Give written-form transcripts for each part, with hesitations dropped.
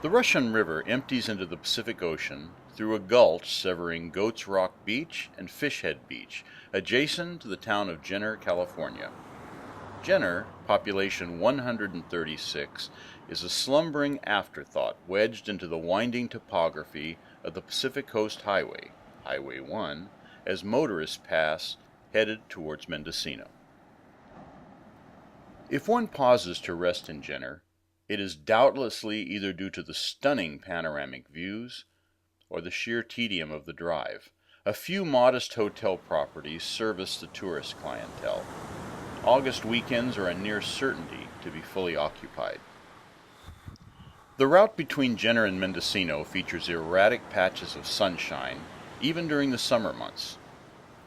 The Russian River empties into the Pacific Ocean through a gulch severing Goats Rock Beach and Fishhead Beach, adjacent to the town of Jenner, California. Jenner, population 136, is a slumbering afterthought wedged into the winding topography of the Pacific Coast Highway, Highway 1, as motorists pass headed towards Mendocino. If one pauses to rest in Jenner, it is doubtlessly either due to the stunning panoramic views or the sheer tedium of the drive. A few modest hotel properties service the tourist clientele. August weekends are a near certainty to be fully occupied. The route between Jenner and Mendocino features erratic patches of sunshine, even during the summer months.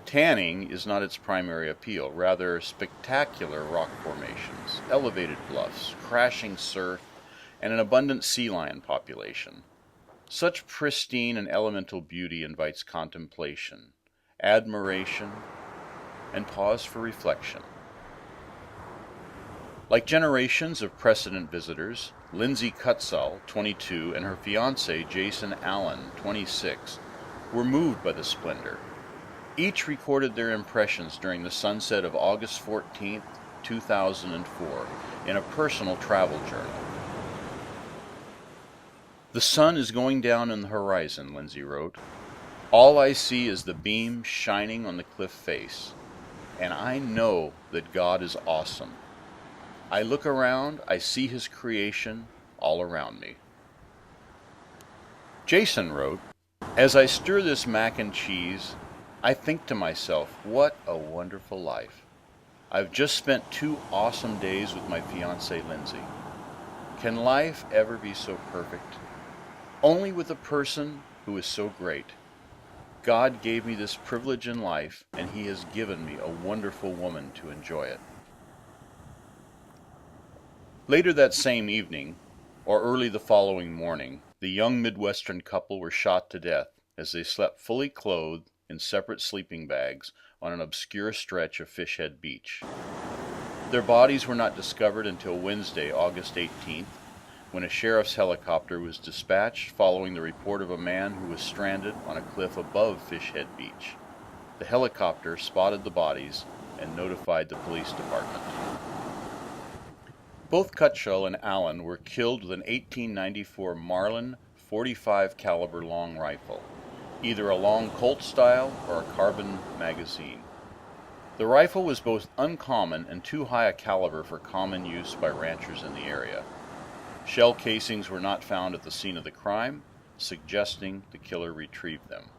Tanning is not its primary appeal, rather spectacular rock formations, elevated bluffs, crashing surf, and an abundant sea lion population. Such pristine and elemental beauty invites contemplation, admiration, and pause for reflection. Like generations of precedent visitors, Lindsay Cutshall, 22, and her fiancé, Jason Allen, 26, were moved by the splendor. Each recorded their impressions during the sunset of August 14, 2004, in a personal travel journal. "The sun is going down in the horizon," Lindsay wrote. "All I see is the beam shining on the cliff face, and I know that God is awesome. I look around, I see His creation all around me." Jason wrote, "As I stir this mac and cheese, I think to myself, what a wonderful life. I've just spent 2 awesome days with my fiancée Lindsay. Can life ever be so perfect? Only with a person who is so great. God gave me this privilege in life, and He has given me a wonderful woman to enjoy it." Later that same evening, or early the following morning, the young Midwestern couple were shot to death as they slept fully clothed in separate sleeping bags on an obscure stretch of Fishhead Beach. Their bodies were not discovered until Wednesday, August 18th, when a sheriff's helicopter was dispatched following the report of a man who was stranded on a cliff above Fishhead Beach. The helicopter spotted the bodies and notified the police department. Both Cutshall and Allen were killed with an 1894 Marlin .45 caliber long rifle, either a long Colt style or a carbine magazine. The rifle was both uncommon and too high a caliber for common use by ranchers in the area. Shell casings were not found at the scene of the crime, suggesting the killer retrieved them.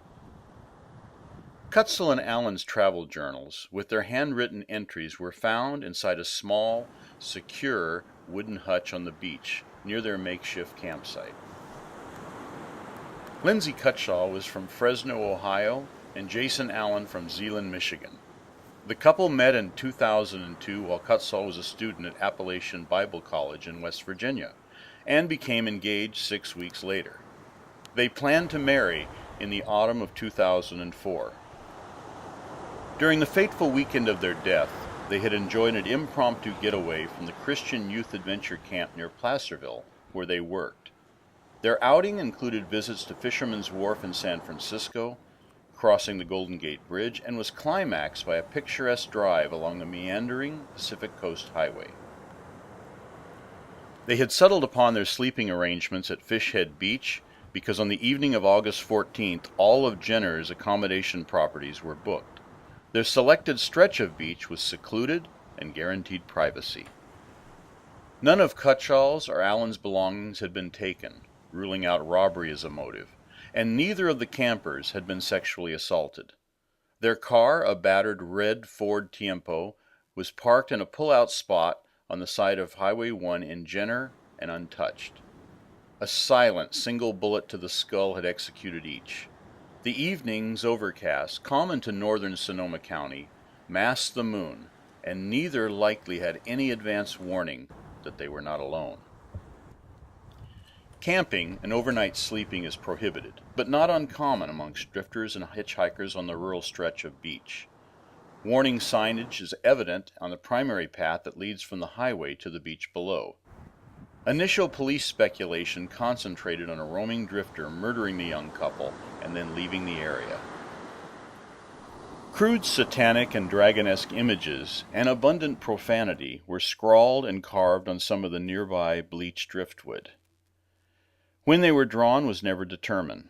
Cutshall and Allen's travel journals, with their handwritten entries, were found inside a small, secure wooden hutch on the beach near their makeshift campsite. Lindsay Cutshall was from Fresno, Ohio, and Jason Allen from Zeeland, Michigan. The couple met in 2002 while Cutshall was a student at Appalachian Bible College in West Virginia, and became engaged 6 weeks later. They planned to marry in the autumn of 2004. During the fateful weekend of their death, they had enjoyed an impromptu getaway from the Christian Youth Adventure Camp near Placerville, where they worked. Their outing included visits to Fisherman's Wharf in San Francisco, crossing the Golden Gate Bridge, and was climaxed by a picturesque drive along the meandering Pacific Coast Highway. They had settled upon their sleeping arrangements at Fishhead Beach because on the evening of August 14th, all of Jenner's accommodation properties were booked. Their selected stretch of beach was secluded and guaranteed privacy. None of Cutshall's or Allen's belongings had been taken, ruling out robbery as a motive, and neither of the campers had been sexually assaulted. Their car, a battered red Ford Tiempo, was parked in a pull-out spot on the side of Highway 1 in Jenner and untouched. A silent single bullet to the skull had executed each. The evenings overcast, common to northern Sonoma County, masked the moon, and neither likely had any advance warning that they were not alone. Camping and overnight sleeping is prohibited, but not uncommon amongst drifters and hitchhikers on the rural stretch of beach. Warning signage is evident on the primary path that leads from the highway to the beach below. Initial police speculation concentrated on a roaming drifter murdering the young couple and then leaving the area. Crude satanic and dragonesque images and abundant profanity were scrawled and carved on some of the nearby bleached driftwood. When they were drawn was never determined.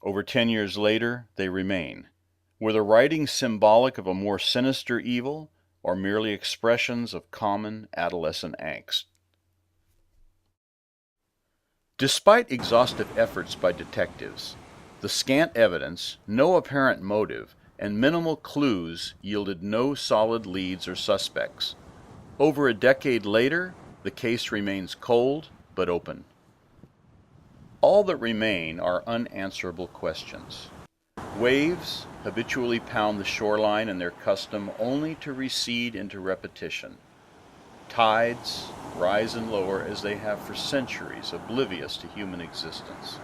Over 10 years later, they remain. Were the writings symbolic of a more sinister evil, or merely expressions of common adolescent angst? Despite exhaustive efforts by detectives, the scant evidence, no apparent motive, and minimal clues yielded no solid leads or suspects. Over a decade later, the case remains cold but open. All that remain are unanswerable questions. Waves habitually pound the shoreline in their custom only to recede into repetition. Tides rise and lower as they have for centuries, oblivious to human existence.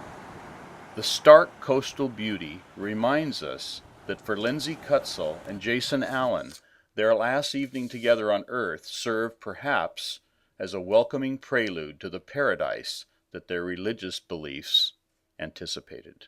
The stark coastal beauty reminds us that for Lindsay Cutshall and Jason Allen, their last evening together on Earth served perhaps as a welcoming prelude to the paradise that their religious beliefs anticipated.